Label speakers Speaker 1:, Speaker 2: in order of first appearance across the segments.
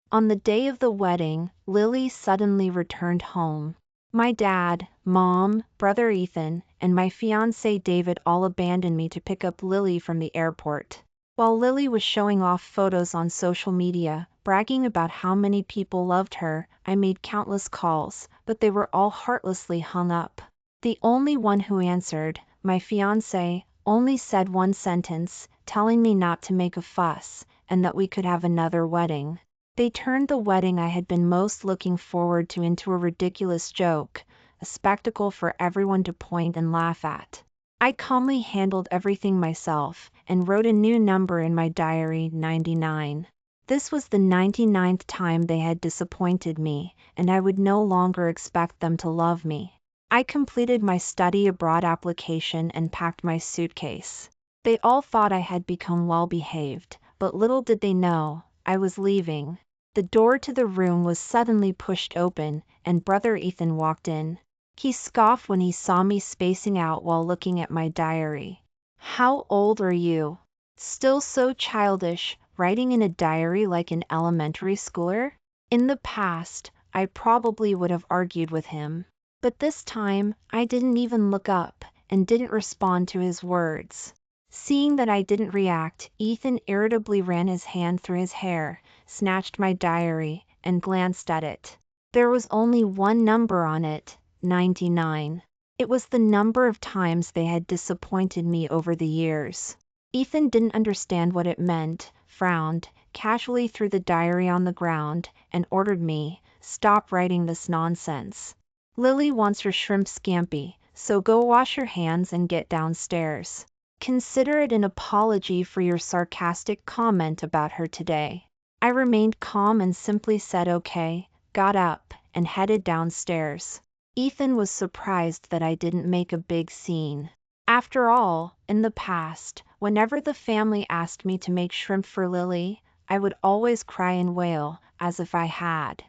Speaker 1: On the day of the wedding, Lily suddenly returned home. My dad, mom, brother Ethan, and my fiancé David all abandoned me to pick up Lily from the airport. While Lily was showing off photos on social media, bragging about how many people loved her, I made countless calls, but they were all heartlessly hung up. The only one who answered, my fiancé, only said one sentence, telling me not to make a fuss, and that we could have another wedding. They turned the wedding I had been most looking forward to into a ridiculous joke, a spectacle for everyone to point and laugh at. I calmly handled everything myself, and wrote a new number in my diary, 99. This was the 99th time they had disappointed me, and I would no longer expect them to love me. I completed my study abroad application and packed my suitcase. They all thought I had become well behaved, but little did they know, I was leaving. The door to the room was suddenly pushed open, and brother Ethan walked in. He scoffed when he saw me spacing out while looking at my diary. "How old are you? Still so childish, writing in a diary like an elementary schooler?" In the past, I probably would have argued with him. But this time, I didn't even look up, and didn't respond to his words. Seeing that I didn't react, Ethan irritably ran his hand through his hair, snatched my diary, and glanced at it. There was only one number on it, 99. It was the number of times they had disappointed me over the years. Ethan didn't understand what it meant, frowned, casually threw the diary on the ground, and ordered me, "Stop writing this nonsense. Lily wants her shrimp scampi, so go wash your hands and get downstairs. Consider it an apology for your sarcastic comment about her today." I remained calm and simply said okay, got up, and headed downstairs. Ethan was surprised that I didn't make a big scene. After all, in the past, whenever the family asked me to make shrimp for Lily, I would always cry and wail, as if I had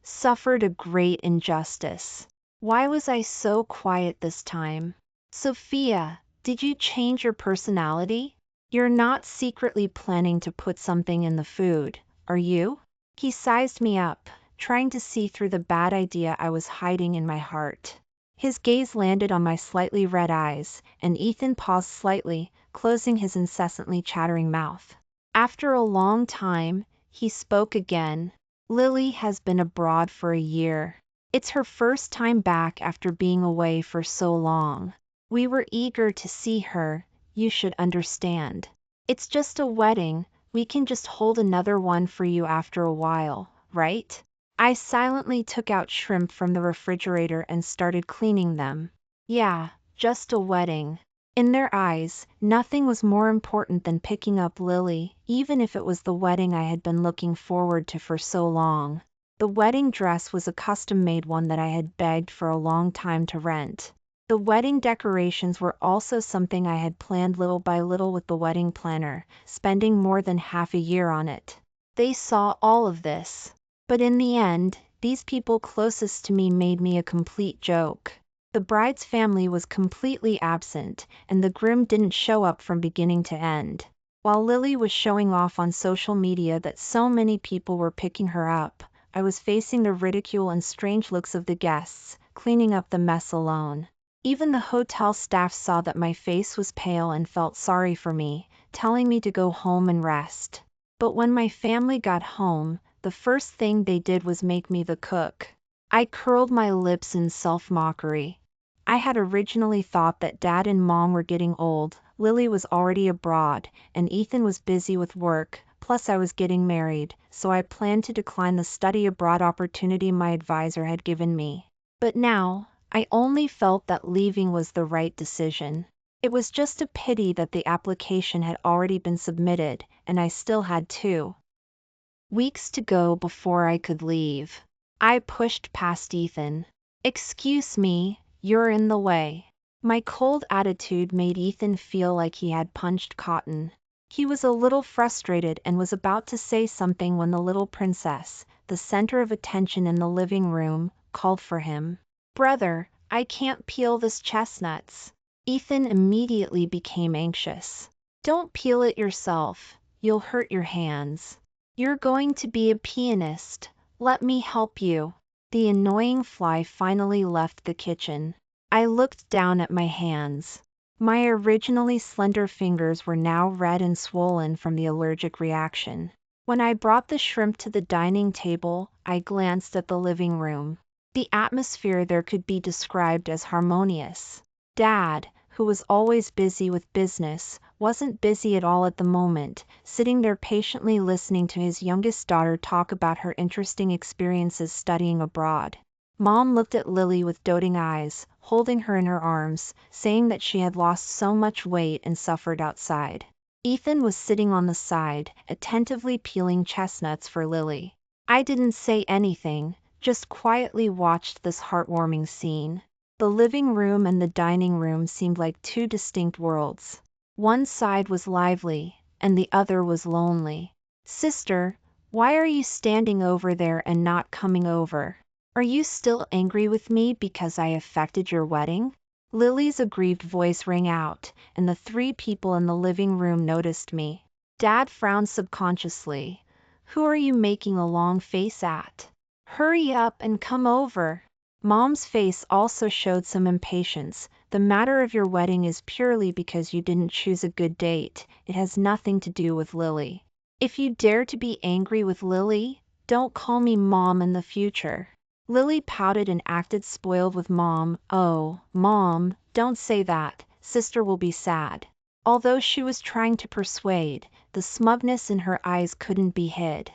Speaker 1: suffered a great injustice. Why was I so quiet this time? "Sophia, did you change your personality? You're not secretly planning to put something in the food, are you?" He sized me up, trying to see through the bad idea I was hiding in my heart. His gaze landed on my slightly red eyes, and Ethan paused slightly, closing his incessantly chattering mouth. After a long time, he spoke again. "Lily has been abroad for a year. It's her first time back after being away for so long. We were eager to see her, you should understand. It's just a wedding, we can just hold another one for you after a while, right?" I silently took out shrimp from the refrigerator and started cleaning them. Yeah, just a wedding. In their eyes, nothing was more important than picking up Lily, even if it was the wedding I had been looking forward to for so long. The wedding dress was a custom-made one that I had begged for a long time to rent. The wedding decorations were also something I had planned little by little with the wedding planner, spending more than half a year on it. They saw all of this. But in the end, these people closest to me made me a complete joke. The bride's family was completely absent, and the groom didn't show up from beginning to end. While Lily was showing off on social media that so many people were picking her up, I was facing the ridicule and strange looks of the guests, cleaning up the mess alone. Even the hotel staff saw that my face was pale and felt sorry for me, telling me to go home and rest. But when my family got home, the first thing they did was make me the cook. I curled my lips in self-mockery. I had originally thought that Dad and Mom were getting old, Lily was already abroad, and Ethan was busy with work, plus I was getting married, so I planned to decline the study abroad opportunity my advisor had given me. But now, I only felt that leaving was the right decision. It was just a pity that the application had already been submitted, and I still had 2 weeks to go before I could leave. I pushed past Ethan. "Excuse me, you're in the way." My cold attitude made Ethan feel like he had punched cotton. He was a little frustrated and was about to say something when the little princess, the center of attention in the living room, called for him. "Brother, I can't peel this chestnuts." Ethan immediately became anxious. "Don't peel it yourself, you'll hurt your hands." You're going to be a pianist. Let me help you. The annoying fly finally left the kitchen. I looked down at my hands. My originally slender fingers were now red and swollen from the allergic reaction. When I brought the shrimp to the dining table, I glanced at the living room. The atmosphere there could be described as harmonious. Dad, who was always busy with business, wasn't busy at all at the moment, sitting there patiently listening to his youngest daughter talk about her interesting experiences studying abroad. Mom looked at Lily with doting eyes, holding her in her arms, saying that she had lost so much weight and suffered outside. Ethan was sitting on the side, attentively peeling chestnuts for Lily. I didn't say anything, just quietly watched this heartwarming scene. The living room and the dining room seemed like two distinct worlds. One side was lively, and the other was lonely. Sister, why are you standing over there and not coming over? Are you still angry with me because I affected your wedding? Lily's aggrieved voice rang out, and the three people in the living room noticed me. Dad frowned subconsciously. Who are you making a long face at? Hurry up and come over. Mom's face also showed some impatience. The matter of your wedding is purely because you didn't choose a good date. It has nothing to do with Lily. If you dare to be angry with Lily, don't call me Mom in the future. Lily pouted and acted spoiled with Mom. Oh, Mom, don't say that. Sister will be sad. Although she was trying to persuade, the smugness in her eyes couldn't be hid.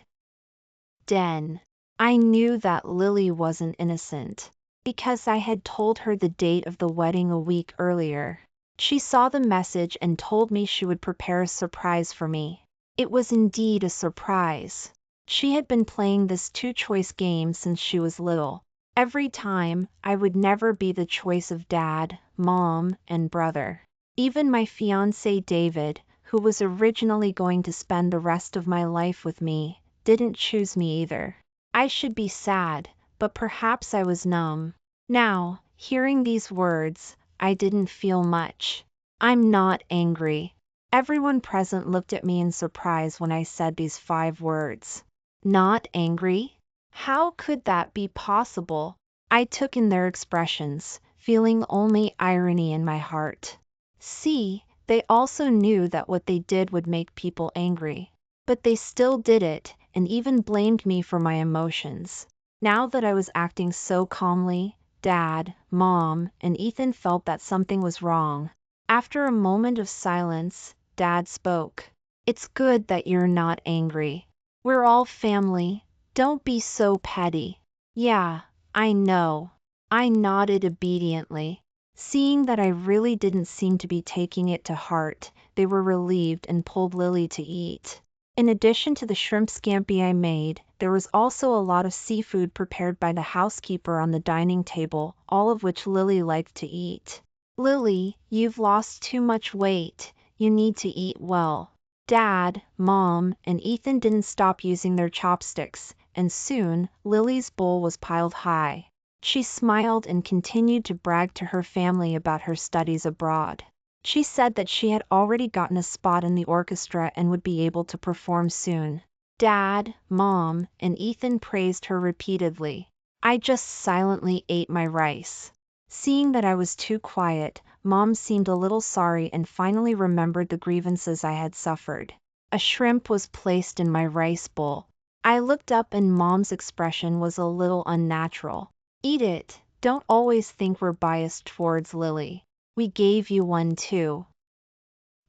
Speaker 1: I knew that Lily wasn't innocent, because I had told her the date of the wedding a week earlier. She saw the message and told me she would prepare a surprise for me. It was indeed a surprise. She had been playing this two-choice game since she was little. Every time, I would never be the choice of Dad, Mom, and brother. Even my fiancé David, who was originally going to spend the rest of my life with me, didn't choose me either. I should be sad, but perhaps I was numb. Now, hearing these words, I didn't feel much. I'm not angry. Everyone present looked at me in surprise when I said these 5 words. Not angry? How could that be possible? I took in their expressions, feeling only irony in my heart. See, they also knew that what they did would make people angry. But they still did it, and even blamed me for my emotions. Now that I was acting so calmly, Dad, Mom, and Ethan felt that something was wrong. After a moment of silence, Dad spoke. It's good that you're not angry. We're all family. Don't be so petty. Yeah, I know. I nodded obediently. Seeing that I really didn't seem to be taking it to heart, they were relieved and pulled Lily to eat. In addition to the shrimp scampi I made, there was also a lot of seafood prepared by the housekeeper on the dining table, all of which Lily liked to eat. Lily, you've lost too much weight. You need to eat well. Dad, Mom, and Ethan didn't stop using their chopsticks, and soon, Lily's bowl was piled high. She smiled and continued to brag to her family about her studies abroad. She said that she had already gotten a spot in the orchestra and would be able to perform soon. Dad, Mom, and Ethan praised her repeatedly. I just silently ate my rice. Seeing that I was too quiet, Mom seemed a little sorry and finally remembered the grievances I had suffered. A shrimp was placed in my rice bowl. I looked up and Mom's expression was a little unnatural. Eat it. Don't always think we're biased towards Lily. We gave you one too.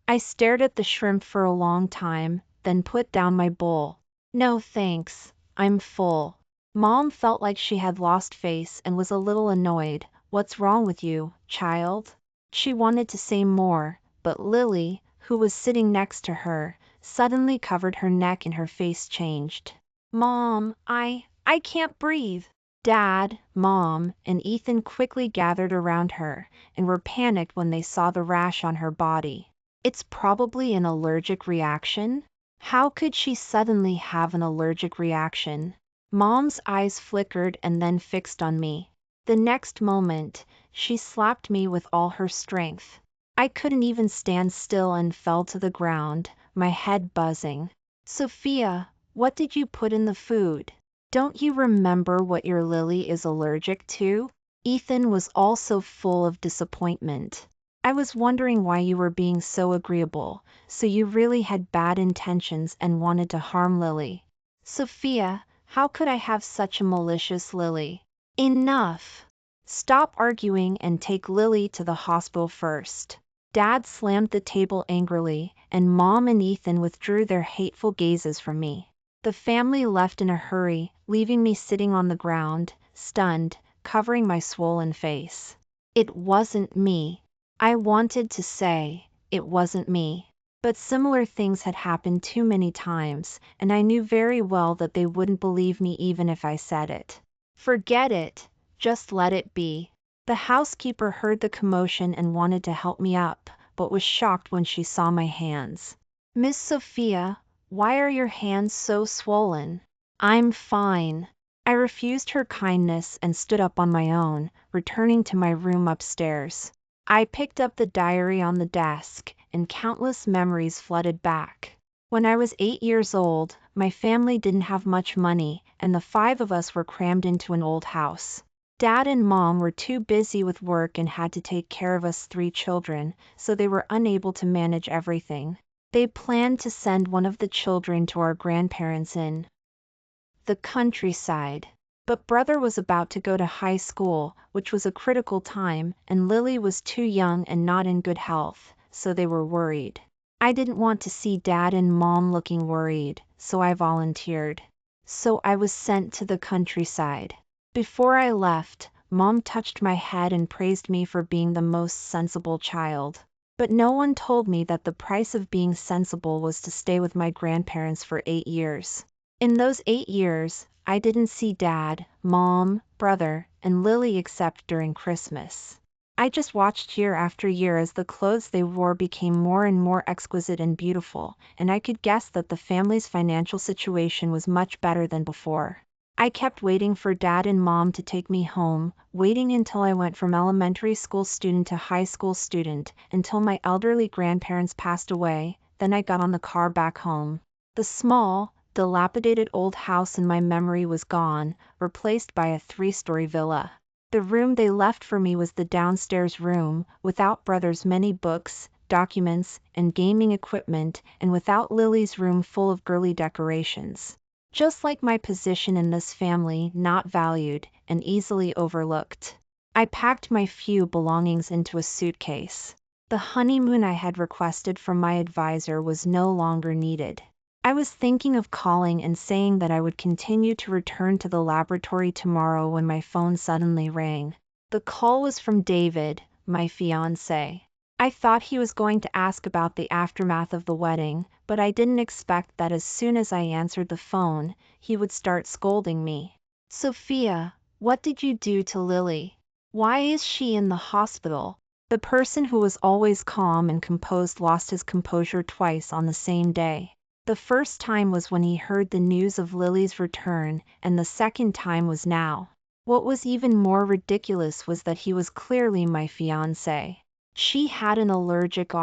Speaker 1: I stared at the shrimp for a long time, then put down my bowl. No thanks, I'm full. Mom felt like she had lost face and was a little annoyed. What's wrong with you, child? She wanted to say more, but Lily, who was sitting next to her, suddenly covered her neck and her face changed. Mom, I can't breathe. Dad, Mom, and Ethan quickly gathered around her, and were panicked when they saw the rash on her body. It's probably an allergic reaction? How could she suddenly have an allergic reaction? Mom's eyes flickered and then fixed on me. The next moment, she slapped me with all her strength. I couldn't even stand still and fell to the ground, my head buzzing. Sophia, What did you put in the food? Don't you remember what your Lily is allergic to? Ethan was also full of disappointment. I was wondering why you were being so agreeable, so you really had bad intentions and wanted to harm Lily. Sophia, how could I have such a malicious Lily? Enough! Stop arguing and take Lily to the hospital first. Dad slammed the table angrily, and Mom and Ethan withdrew their hateful gazes from me. The family left in a hurry, leaving me sitting on the ground, stunned, covering my swollen face. It wasn't me. I wanted to say, it wasn't me. But similar things had happened too many times, and I knew very well that they wouldn't believe me even if I said it. Forget it. Just let it be. The housekeeper heard the commotion and wanted to help me up, but was shocked when she saw my hands. Miss Sophia, why are your hands so swollen? I'm fine. I refused her kindness and stood up on my own, returning to my room upstairs. I picked up the diary on the desk, and countless memories flooded back. When I was 8 years old, my family didn't have much money, and the 5 of us were crammed into an old house. Dad and Mom were too busy with work and had to take care of us 3 children, so they were unable to manage everything. They planned to send one of the children to our grandparents in the countryside. But brother was about to go to high school, which was a critical time, and Lily was too young and not in good health, so they were worried. I didn't want to see Dad and Mom looking worried, so I volunteered. So I was sent to the countryside. Before I left, Mom touched my head and praised me for being the most sensible child. But no one told me that the price of being sensible was to stay with my grandparents for 8 years. In those 8 years, I didn't see Dad, Mom, brother, and Lily except during Christmas. I just watched year after year as the clothes they wore became more and more exquisite and beautiful, and I could guess that the family's financial situation was much better than before. I kept waiting for Dad and Mom to take me home, waiting until I went from elementary school student to high school student, until my elderly grandparents passed away, then I got on the car back home. The small, dilapidated old house in my memory was gone, replaced by a 3-story villa. The room they left for me was the downstairs room, without brother's many books, documents, and gaming equipment, and without Lily's room full of girly decorations. Just like my position in this family, not valued, and easily overlooked. I packed my few belongings into a suitcase. The honeymoon I had requested from my advisor was no longer needed. I was thinking of calling and saying that I would continue to return to the laboratory tomorrow when my phone suddenly rang. The call was from David, my fiancé. I thought he was going to ask about the aftermath of the wedding, but I didn't expect that as soon as I answered the phone, he would start scolding me. Sophia, what did you do to Lily? Why is she in the hospital? The person who was always calm and composed lost his composure twice on the same day. The first time was when he heard the news of Lily's return, and the second time was now. What was even more ridiculous was that he was clearly my fiancé. She had an allergic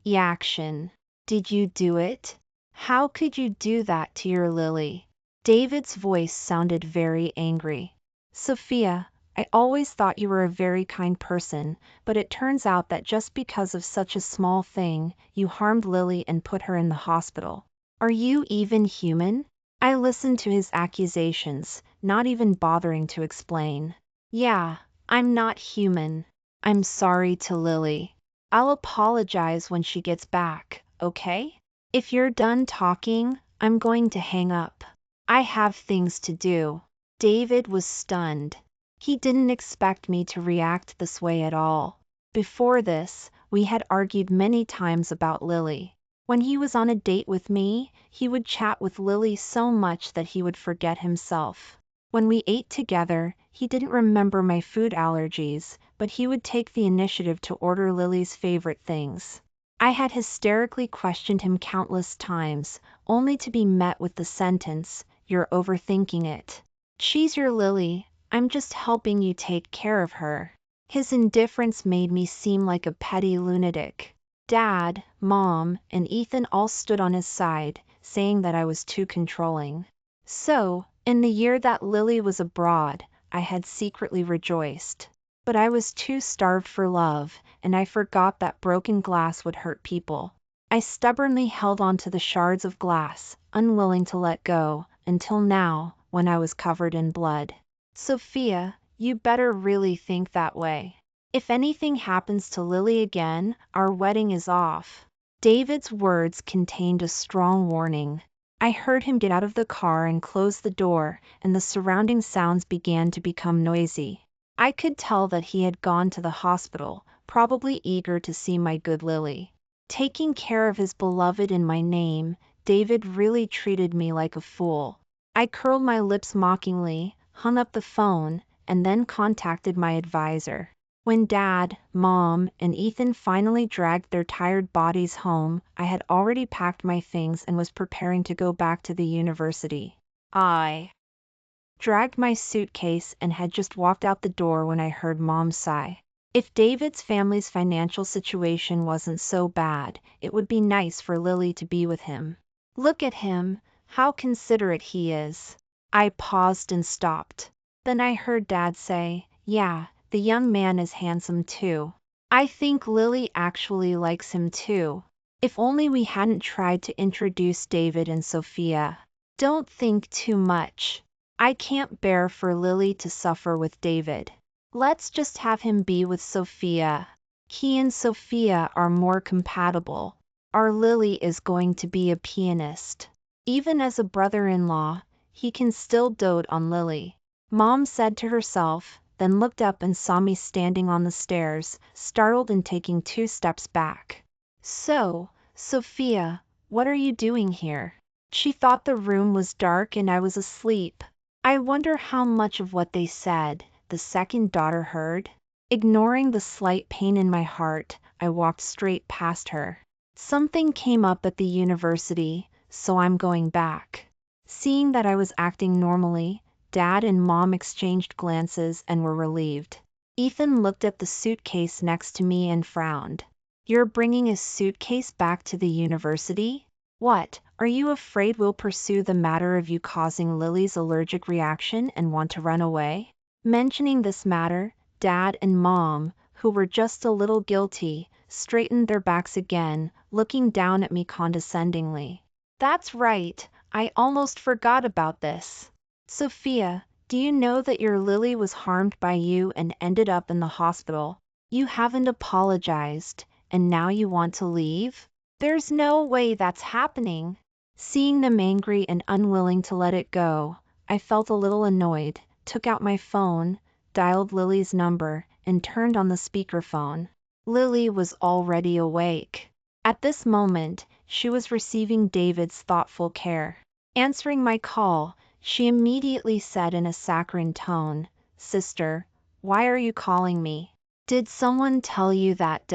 Speaker 1: reaction. Did you do it? How could you do that to your Lily? David's voice sounded very angry. Sophia, I always thought you were a very kind person, but it turns out that just because of such a small thing, you harmed Lily and put her in the hospital. Are you even human? I listened to his accusations, not even bothering to explain. Yeah, I'm not human. I'm sorry to Lily. I'll apologize when she gets back, okay? If you're done talking, I'm going to hang up. I have things to do. David was stunned. He didn't expect me to react this way at all. Before this, we had argued many times about Lily. When he was on a date with me, he would chat with Lily so much that he would forget himself. When we ate together, he didn't remember my food allergies, but he would take the initiative to order Lily's favorite things. I had hysterically questioned him countless times, only to be met with the sentence, "You're overthinking it. She's your Lily, I'm just helping you take care of her." His indifference made me seem like a petty lunatic. Dad, Mom, and Ethan all stood on his side, saying that I was too controlling. So, in the year that Lily was abroad, I had secretly rejoiced. But I was too starved for love, and I forgot that broken glass would hurt people. I stubbornly held on to the shards of glass, unwilling to let go, until now, when I was covered in blood. Sophia, you better really think that way. If anything happens to Lily again, our wedding is off. David's words contained a strong warning. I heard him get out of the car and close the door, and the surrounding sounds began to become noisy. I could tell that he had gone to the hospital, probably eager to see my good Lily. Taking care of his beloved in my name, David really treated me like a fool. I curled my lips mockingly, hung up the phone, and then contacted my advisor. When Dad, Mom, and Ethan finally dragged their tired bodies home, I had already packed my things and was preparing to go back to the university. I dragged my suitcase and had just walked out the door when I heard Mom sigh. If David's family's financial situation wasn't so bad, it would be nice for Lily to be with him. Look at him, how considerate he is. I paused and stopped. Then I heard Dad say, "Yeah, the young man is handsome too. I think Lily actually likes him too. If only we hadn't tried to introduce David and Sophia." Don't think too much. I can't bear for Lily to suffer with David. Let's just have him be with Sophia. He and Sophia are more compatible. Our Lily is going to be a pianist. Even as a brother-in-law, he can still dote on Lily. Mom said to herself, then looked up and saw me standing on the stairs, startled and taking 2 steps back. "So, Sophia, what are you doing here?" She thought the room was dark and I was asleep. I wonder how much of what they said the second daughter heard. Ignoring the slight pain in my heart, I walked straight past her. Something came up at the university, so I'm going back. Seeing that I was acting normally, Dad and Mom exchanged glances and were relieved. Ethan looked at the suitcase next to me and frowned. "You're bringing a suitcase back to the university? What, are you afraid we'll pursue the matter of you causing Lily's allergic reaction and want to run away?" Mentioning this matter, Dad and Mom, who were just a little guilty, straightened their backs again, looking down at me condescendingly. "That's right, I almost forgot about this. Sophia, do you know that your Lily was harmed by you and ended up in the hospital? You haven't apologized, and now you want to leave? There's no way that's happening." Seeing them angry and unwilling to let it go, I felt a little annoyed, took out my phone, dialed Lily's number, and turned on the speakerphone. Lily was already awake. At this moment, she was receiving David's thoughtful care. Answering my call, she immediately said in a saccharine tone, "Sister, why are you calling me? Did someone tell you that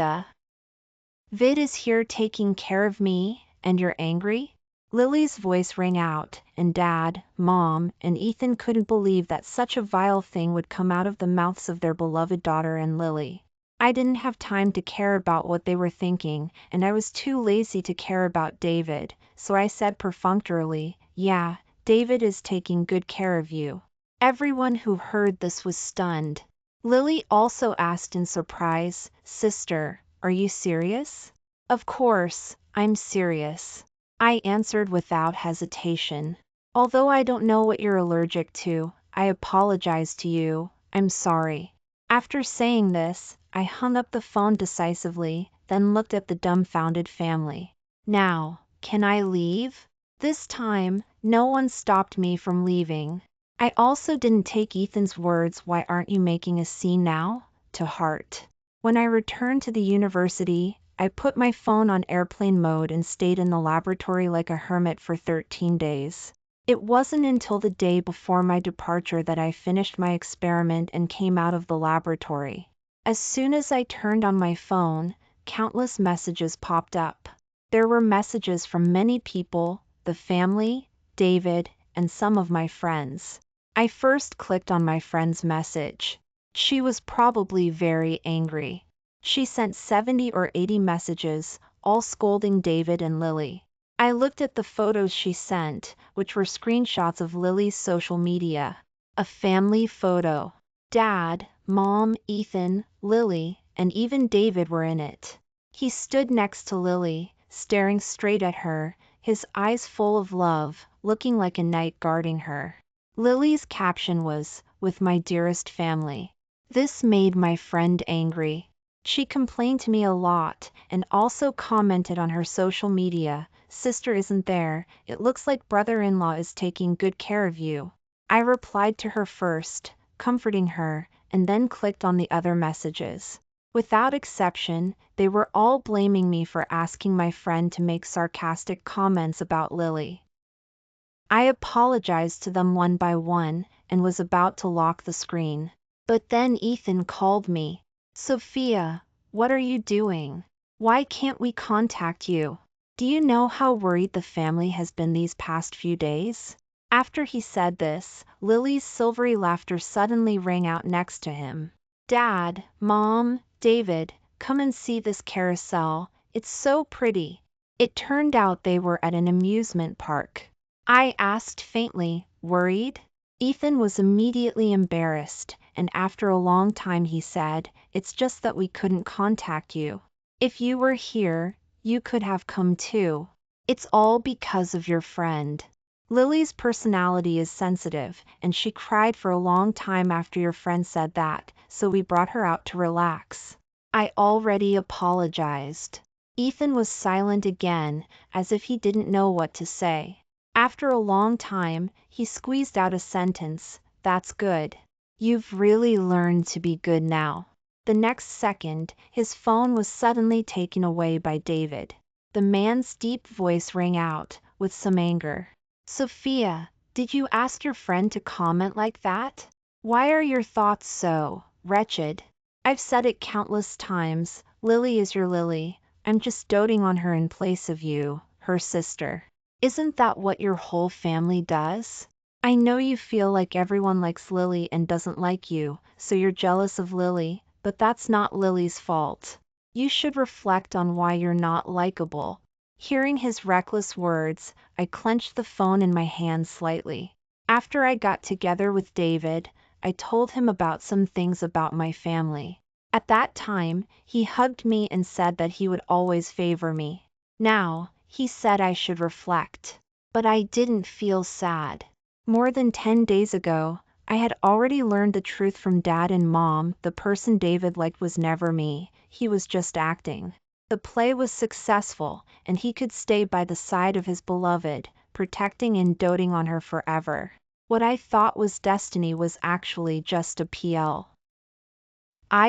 Speaker 1: Vid is here taking care of me, and you're angry?" Lily's voice rang out, and Dad, Mom, and Ethan couldn't believe that such a vile thing would come out of the mouths of their beloved daughter and Lily. I didn't have time to care about what they were thinking, and I was too lazy to care about David, so I said perfunctorily, "Yeah, David is taking good care of you." Everyone who heard this was stunned. Lily also asked in surprise, "Sister, are you serious?" "Of course, I'm serious," I answered without hesitation. "Although I don't know what you're allergic to, I apologize to you, I'm sorry." After saying this, I hung up the phone decisively, then looked at the dumbfounded family. "Now, can I leave?" This time, no one stopped me from leaving. I also didn't take Ethan's words, "Why aren't you making a scene now?" to heart. When I returned to the university, I put my phone on airplane mode and stayed in the laboratory like a hermit for 13 days. It wasn't until the day before my departure that I finished my experiment and came out of the laboratory. As soon as I turned on my phone, countless messages popped up. There were messages from many people, the family, David, and some of my friends. I first clicked on my friend's message. She was probably very angry. She sent 70 or 80 messages, all scolding David and Lily. I looked at the photos she sent, which were screenshots of Lily's social media. A family photo. Dad, Mom, Ethan, Lily, and even David were in it. He stood next to Lily, staring straight at her, his eyes full of love, looking like a knight guarding her. Lily's caption was, "With my dearest family." This made my friend angry. She complained to me a lot, and also commented on her social media, "Sister isn't there, it looks like brother-in-law is taking good care of you." I replied to her first, comforting her, and then clicked on the other messages. Without exception, they were all blaming me for asking my friend to make sarcastic comments about Lily. I apologized to them one by one, and was about to lock the screen. But then Ethan called me. "Sophia, what are you doing? Why can't we contact you? Do you know how worried the family has been these past few days?" After he said this, Lily's silvery laughter suddenly rang out next to him. "Dad, Mom, David, come and see this carousel, it's so pretty." It turned out they were at an amusement park. I asked faintly, "Worried?" Ethan was immediately embarrassed, and after a long time he said, "It's just that we couldn't contact you. If you were here, you could have come too. It's all because of your friend. Lily's personality is sensitive, and she cried for a long time after your friend said that, so we brought her out to relax." I already apologized. Ethan was silent again, as if he didn't know what to say. After a long time, he squeezed out a sentence, "That's good. You've really learned to be good now." The next second, his phone was suddenly taken away by David. The man's deep voice rang out, with some anger. "Sophia, did you ask your friend to comment like that? Why are your thoughts so wretched? I've said it countless times, Lily is your Lily. I'm just doting on her in place of you, her sister. Isn't that what your whole family does? I know you feel like everyone likes Lily and doesn't like you, so you're jealous of Lily, but that's not Lily's fault. You should reflect on why you're not likable." Hearing his reckless words, I clenched the phone in my hand slightly. After I got together with David, I told him about some things about my family. At that time, he hugged me and said that he would always favor me. Now, he said I should reflect. But I didn't feel sad. More than 10 days ago, I had already learned the truth from Dad and Mom. The person David liked was never me, he was just acting. The play was successful, and he could stay by the side of his beloved, protecting and doting on her forever. What I thought was destiny was actually just a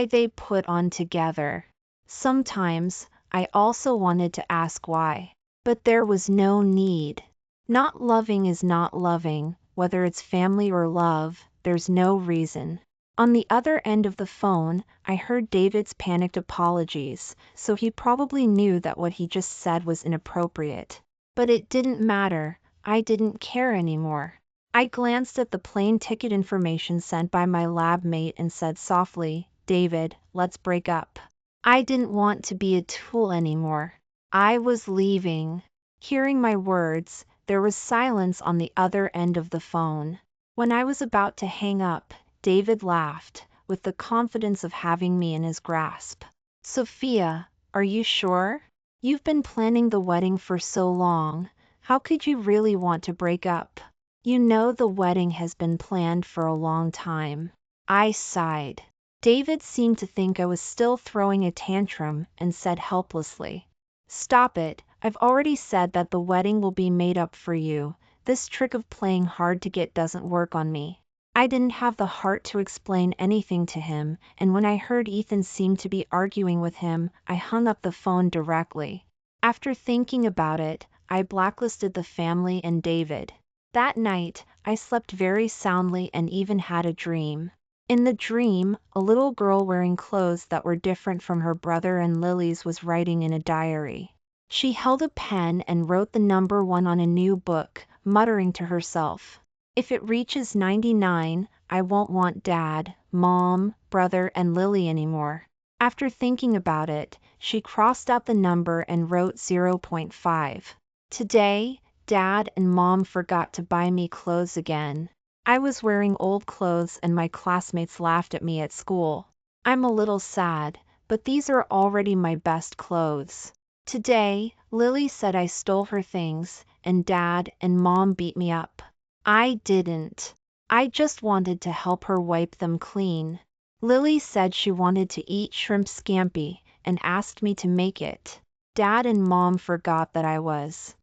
Speaker 1: they put on together. Sometimes, I also wanted to ask why. But there was no need. Not loving is not loving, whether it's family or love, there's no reason. On the other end of the phone, I heard David's panicked apologies, so he probably knew that what he just said was inappropriate. But it didn't matter, I didn't care anymore. I glanced at the plane ticket information sent by my lab mate and said softly, "David, let's break up." I didn't want to be a tool anymore. I was leaving. Hearing my words, there was silence on the other end of the phone. When I was about to hang up, David laughed, with the confidence of having me in his grasp. "Sophia, are you sure? You've been planning the wedding for so long. How could you really want to break up? You know the wedding has been planned for a long time." I sighed. David seemed to think I was still throwing a tantrum and said helplessly, "Stop it, I've already said that the wedding will be made up for you. This trick of playing hard to get doesn't work on me." I didn't have the heart to explain anything to him, and when I heard Ethan seemed to be arguing with him, I hung up the phone directly. After thinking about it, I blacklisted the family and David. That night, I slept very soundly and even had a dream. In the dream, a little girl wearing clothes that were different from her brother and Lily's was writing in a diary. She held a pen and wrote the number 1 on a new book, muttering to herself, "If it reaches 99, I won't want Dad, Mom, brother, and Lily anymore." After thinking about it, she crossed out the number and wrote 0.5. Today, Dad and Mom forgot to buy me clothes again. I was wearing old clothes and my classmates laughed at me at school. I'm a little sad, but these are already my best clothes. Today, Lily said I stole her things, and Dad and Mom beat me up. I didn't. I just wanted to help her wipe them clean. Lily said she wanted to eat shrimp scampi and asked me to make it. Dad and Mom forgot that I was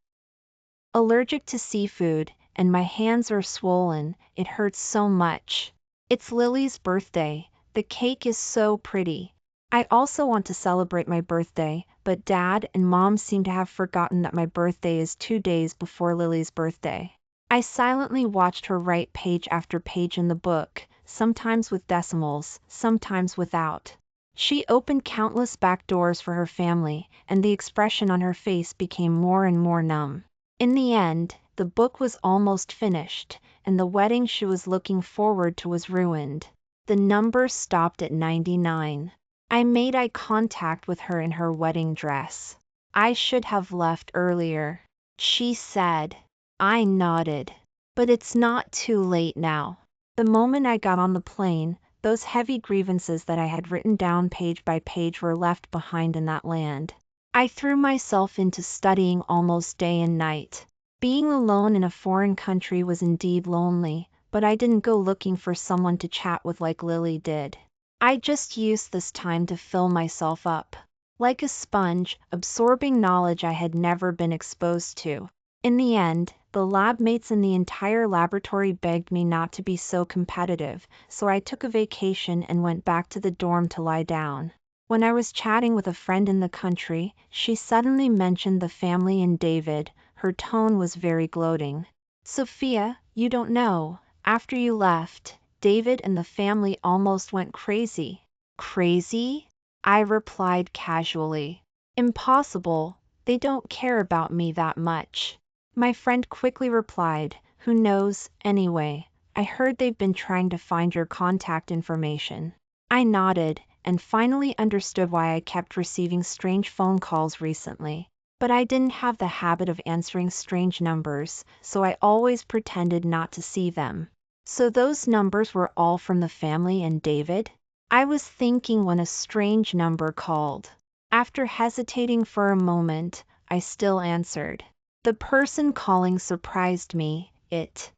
Speaker 1: allergic to seafood, and my hands are swollen, it hurts so much. It's Lily's birthday, the cake is so pretty. I also want to celebrate my birthday, but Dad and Mom seem to have forgotten that my birthday is 2 days before Lily's birthday. I silently watched her write page after page in the book, sometimes with decimals, sometimes without. She opened countless back doors for her family, and the expression on her face became more and more numb. In the end, the book was almost finished, and the wedding she was looking forward to was ruined. The number stopped at 99. I made eye contact with her in her wedding dress. I should have left earlier, she said. I nodded. But it's not too late now. The moment I got on the plane, those heavy grievances that I had written down page by page were left behind in that land. I threw myself into studying almost day and night. Being alone in a foreign country was indeed lonely, but I didn't go looking for someone to chat with like Lily did. I just used this time to fill myself up, like a sponge, absorbing knowledge I had never been exposed to. In the end, the lab mates in the entire laboratory begged me not to be so competitive, so I took a vacation and went back to the dorm to lie down. When I was chatting with a friend in the country, she suddenly mentioned the family and David. Her tone was very gloating. Sophia, you don't know, after you left, David and the family almost went crazy. Crazy? I replied casually. Impossible, they don't care about me that much. My friend quickly replied, who knows, anyway, I heard they've been trying to find your contact information. I nodded, and finally understood why I kept receiving strange phone calls recently. But I didn't have the habit of answering strange numbers, so I always pretended not to see them. So those numbers were all from the family and David? I was thinking when a strange number called. After hesitating for a moment, I still answered. The person calling surprised me. It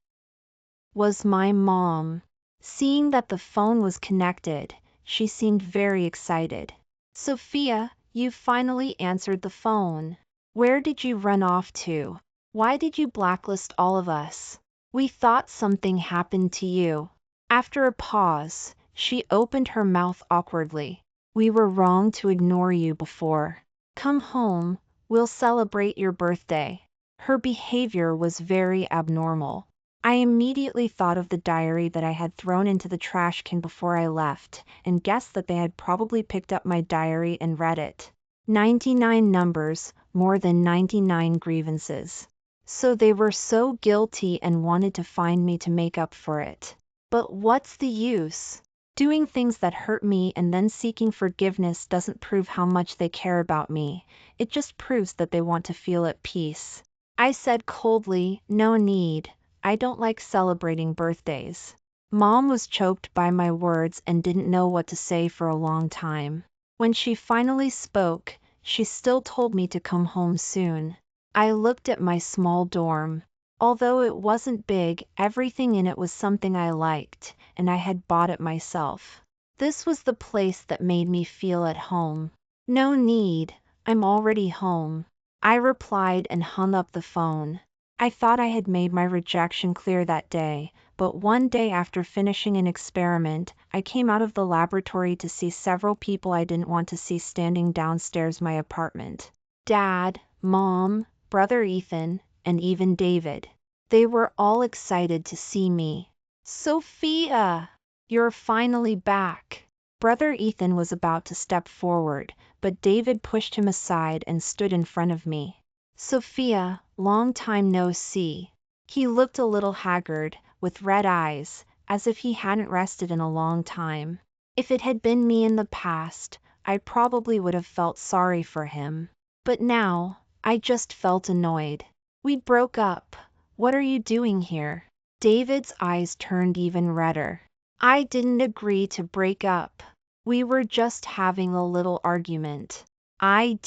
Speaker 1: was my mom. Seeing that the phone was connected, she seemed very excited. Sophia, you finally answered the phone. Where did you run off to? Why did you blacklist all of us? We thought something happened to you. After a pause, she opened her mouth awkwardly. We were wrong to ignore you before. Come home, we'll celebrate your birthday. Her behavior was very abnormal. I immediately thought of the diary that I had thrown into the trash can before I left, and guessed that they had probably picked up my diary and read it. 99 numbers, more than 99 grievances. So they were so guilty and wanted to find me to make up for it. But what's the use? Doing things that hurt me and then seeking forgiveness doesn't prove how much they care about me. It just proves that they want to feel at peace. I said coldly, no need. I don't like celebrating birthdays. Mom was choked by my words and didn't know what to say for a long time. When she finally spoke, she still told me to come home soon. I looked at my small dorm. Although it wasn't big, everything in it was something I liked, and I had bought it myself. This was the place that made me feel at home. No need, I'm already home, I replied and hung up the phone. I thought I had made my rejection clear that day, but one day after finishing an experiment, I came out of the laboratory to see several people I didn't want to see standing downstairs my apartment. Dad, Mom, Brother Ethan, and even David. They were all excited to see me. Sophia, you're finally back. Brother Ethan was about to step forward, but David pushed him aside and stood in front of me. Sophia, long time no see. He looked a little haggard, with red eyes, as if he hadn't rested in a long time. If it had been me in the past, I probably would have felt sorry for him. But now, I just felt annoyed. We broke up. What are you doing here? David's eyes turned even redder. I didn't agree to break up. We were just having a little argument. I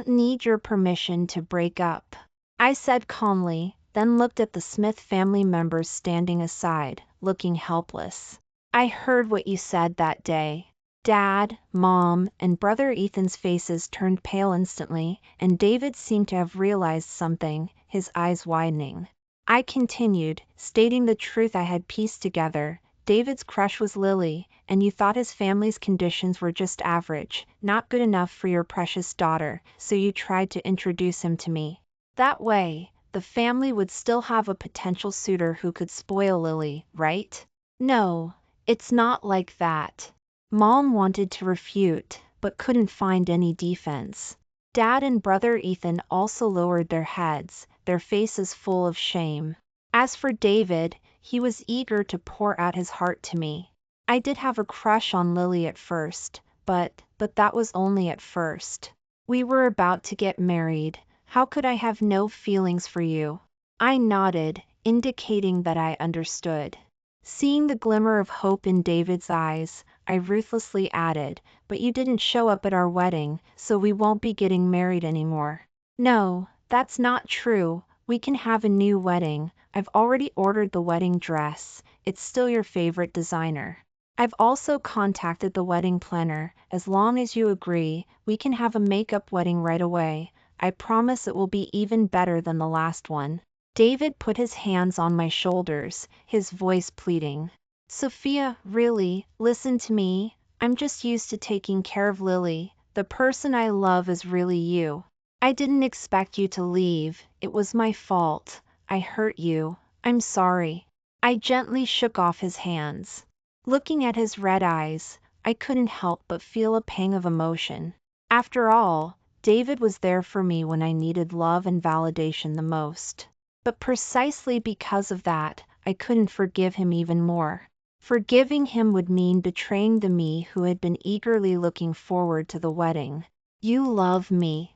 Speaker 1: need your permission to break up, I said calmly, then looked at the Smith family members standing aside, looking helpless. I heard what you said that day. Dad, Mom, and brother Ethan's faces turned pale instantly, and David seemed to have realized something, his eyes widening. I continued, stating the truth I had pieced together. David's crush was Lily, and you thought his family's conditions were just average, not good enough for your precious daughter, so you tried to introduce him to me. That way, the family would still have a potential suitor who could spoil Lily, right? No, it's not like that. Mom wanted to refute, but couldn't find any defense. Dad and brother Ethan also lowered their heads, their faces full of shame. As for David, he was eager to pour out his heart to me. I did have a crush on Lily at first, but that was only at first. We were about to get married. How could I have no feelings for you? I nodded, indicating that I understood. Seeing the glimmer of hope in David's eyes, I ruthlessly added, but you didn't show up at our wedding, so we won't be getting married anymore. No, that's not true. We can have a new wedding. I've already ordered the wedding dress. It's still your favorite designer. I've also contacted the wedding planner. As long as you agree, we can have a makeup wedding right away. I promise it will be even better than the last one. David put his hands on my shoulders, his voice pleading. Sophia, really, listen to me. I'm just used to taking care of Lily. The person I love is really you. I didn't expect you to leave. It was my fault. I hurt you. I'm sorry. I gently shook off his hands. Looking at his red eyes, I couldn't help but feel a pang of emotion. After all, David was there for me when I needed love and validation the most. But precisely because of that, I couldn't forgive him even more. Forgiving him would mean betraying the me who had been eagerly looking forward to the wedding. You love me.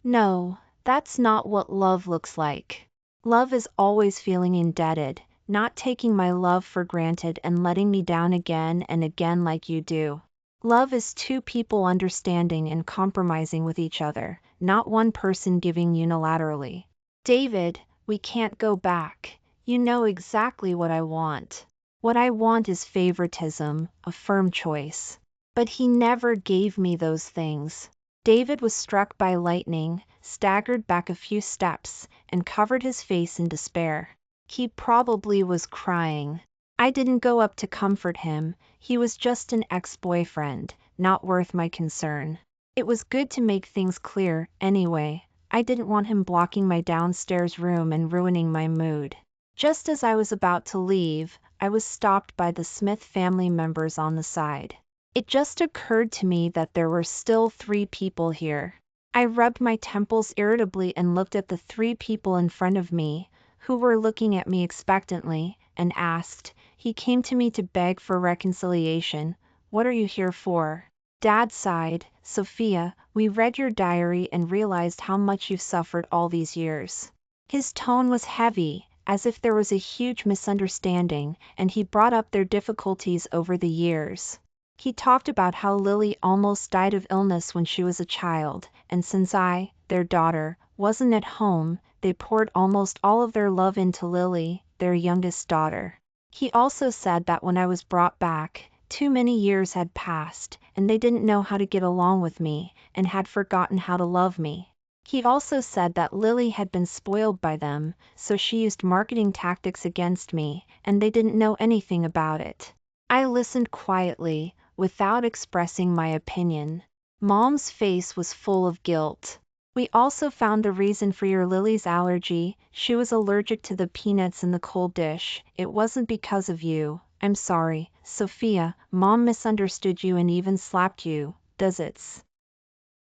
Speaker 1: No, that's not what love looks like. Love is always feeling indebted, not taking my love for granted and letting me down again and again like you do. Love is two people understanding and compromising with each other, not one person giving unilaterally. David, we can't go back. You know exactly what I want. What I want is favoritism, a firm choice. But he never gave me those things. David was struck by lightning, staggered back a few steps, and covered his face in despair. He probably was crying. I didn't go up to comfort him. He was just an ex-boyfriend, not worth my concern. It was good to make things clear, anyway. I didn't want him blocking my downstairs room and ruining my mood. Just as I was about to leave, I was stopped by the Smith family members on the side. It just occurred to me that there were still 3 people here. I rubbed my temples irritably and looked at the 3 people in front of me, who were looking at me expectantly, and asked. He came to me to beg for reconciliation. What are you here for? Dad sighed. Sophia, we read your diary and realized how much you've suffered all these years. His tone was heavy, as if there was a huge misunderstanding, and he brought up their difficulties over the years. He talked about how Lily almost died of illness when she was a child, and since I, their daughter, wasn't at home, they poured almost all of their love into Lily, their youngest daughter. He also said that when I was brought back, too many years had passed, and they didn't know how to get along with me, and had forgotten how to love me. He also said that Lily had been spoiled by them, so she used marketing tactics against me, and they didn't know anything about it. I listened quietly, without expressing my opinion. Mom's face was full of guilt. We also found the reason for your Lily's allergy. She was allergic to the peanuts in the cold dish. It wasn't because of you. I'm sorry, Sophia. Mom misunderstood you and even slapped you. Does it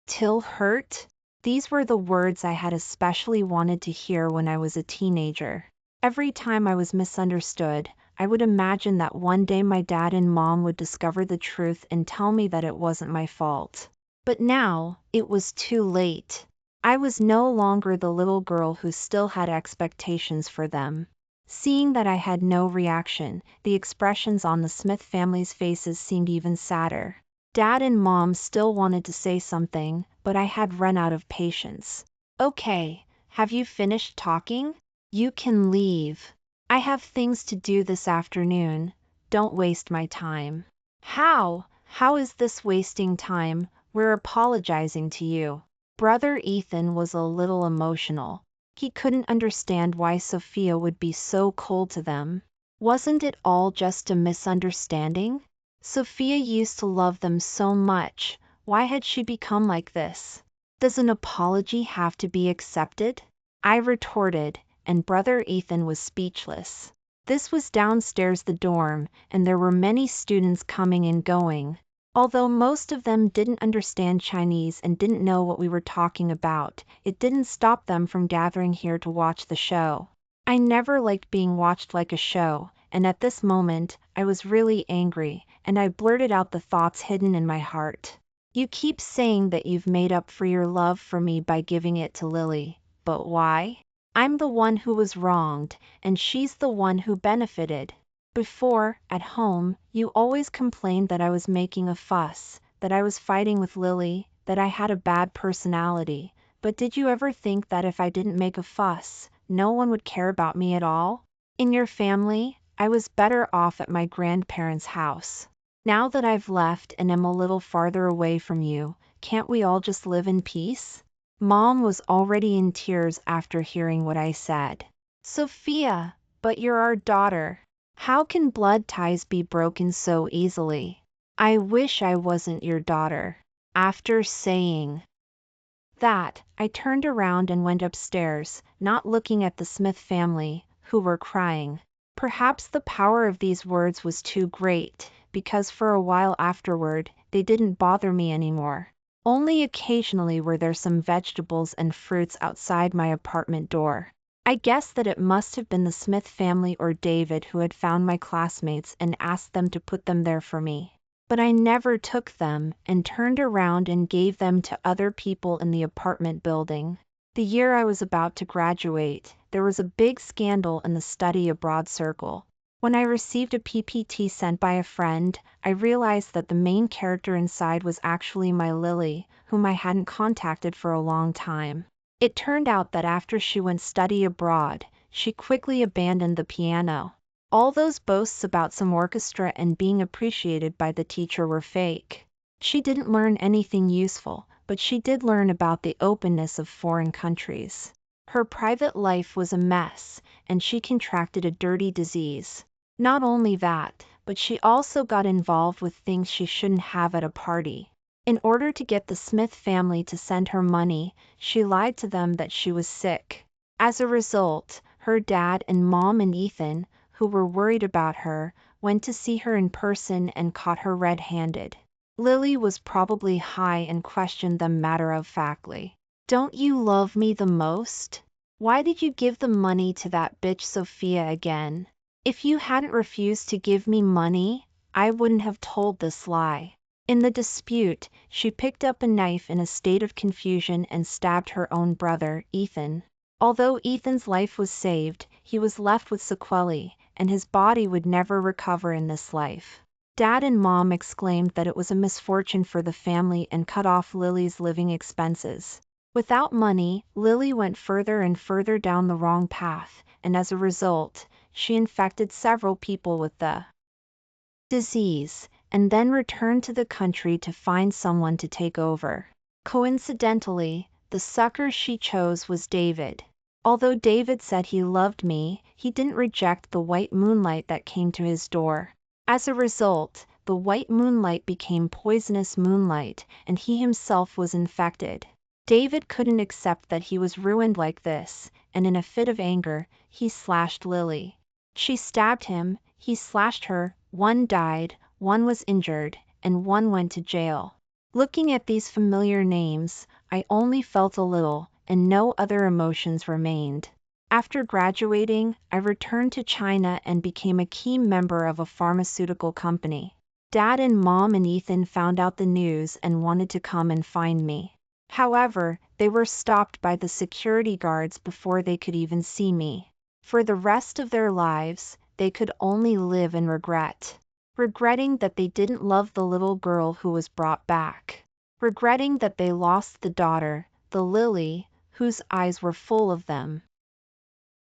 Speaker 1: still hurt? These were the words I had especially wanted to hear when I was a teenager. Every time I was misunderstood, I would imagine that one day my dad and mom would discover the truth and tell me that it wasn't my fault. But now, it was too late. I was no longer the little girl who still had expectations for them. Seeing that I had no reaction, the expressions on the Smith family's faces seemed even sadder. Dad and Mom still wanted to say something, but I had run out of patience. Okay, have you finished talking? You can leave. I have things to do this afternoon. Don't waste my time. How? How is this wasting time? We're apologizing to you. Brother Ethan was a little emotional. He couldn't understand why Sophia would be so cold to them. Wasn't it all just a misunderstanding? Sophia used to love them so much. Why had she become like this? Does an apology have to be accepted? I retorted, and Brother Ethan was speechless. This was downstairs the dorm, and there were many students coming and going. Although most of them didn't understand Chinese and didn't know what we were talking about, it didn't stop them from gathering here to watch the show. I never liked being watched like a show, and at this moment, I was really angry, and I blurted out the thoughts hidden in my heart. You keep saying that you've made up for your love for me by giving it to Lily, but why? I'm the one who was wronged, and she's the one who benefited. Before, at home, you always complained that I was making a fuss, that I was fighting with Lily, that I had a bad personality, but did you ever think that if I didn't make a fuss, no one would care about me at all? In your family, I was better off at my grandparents' house. Now that I've left and am a little farther away from you, can't we all just live in peace? Mom was already in tears after hearing what I said. Sophia, but you're our daughter. How can blood ties be broken so easily? I wish I wasn't your daughter. After saying that, I turned around and went upstairs, not looking at the Smith family, who were crying. Perhaps the power of these words was too great, because for a while afterward, they didn't bother me anymore. Only occasionally were there some vegetables and fruits outside my apartment door. I guess that it must have been the Smith family or David who had found my classmates and asked them to put them there for me. But I never took them and turned around and gave them to other people in the apartment building. The year I was about to graduate, there was a big scandal in the study abroad circle. When I received a PPT sent by a friend, I realized that the main character inside was actually my Lily, whom I hadn't contacted for a long time. It turned out that after she went study abroad, she quickly abandoned the piano. All those boasts about some orchestra and being appreciated by the teacher were fake. She didn't learn anything useful, but she did learn about the openness of foreign countries. Her private life was a mess, and she contracted a dirty disease. Not only that, but she also got involved with things she shouldn't have at a party. In order to get the Smith family to send her money, she lied to them that she was sick. As a result, her dad and Mom and Ethan, who were worried about her, went to see her in person and caught her red-handed. Lily was probably high and questioned them matter-of-factly. Don't you love me the most? Why did you give the money to that bitch Sophia again? If you hadn't refused to give me money, I wouldn't have told this lie. In the dispute, she picked up a knife in a state of confusion and stabbed her own brother, Ethan. Although Ethan's life was saved, he was left with sequelae, and his body would never recover in this life. Dad and Mom exclaimed that it was a misfortune for the family and cut off Lily's living expenses. Without money, Lily went further and further down the wrong path, and as a result, she infected several people with the disease, and then returned to the country to find someone to take over. Coincidentally, the sucker she chose was David. Although David said he loved me, he didn't reject the white moonlight that came to his door. As a result, the white moonlight became poisonous moonlight, and he himself was infected. David couldn't accept that he was ruined like this, and in a fit of anger, he slashed Lily. She stabbed him, he slashed her, one died, one was injured, and one went to jail. Looking at these familiar names, I only felt a little, and no other emotions remained. After graduating, I returned to China and became a key member of a pharmaceutical company. Dad and Mom and Ethan found out the news and wanted to come and find me. However, they were stopped by the security guards before they could even see me. For the rest of their lives, they could only live in regret. Regretting that they didn't love the little girl who was brought back. Regretting that they lost the daughter, the Lily, whose eyes were full of them.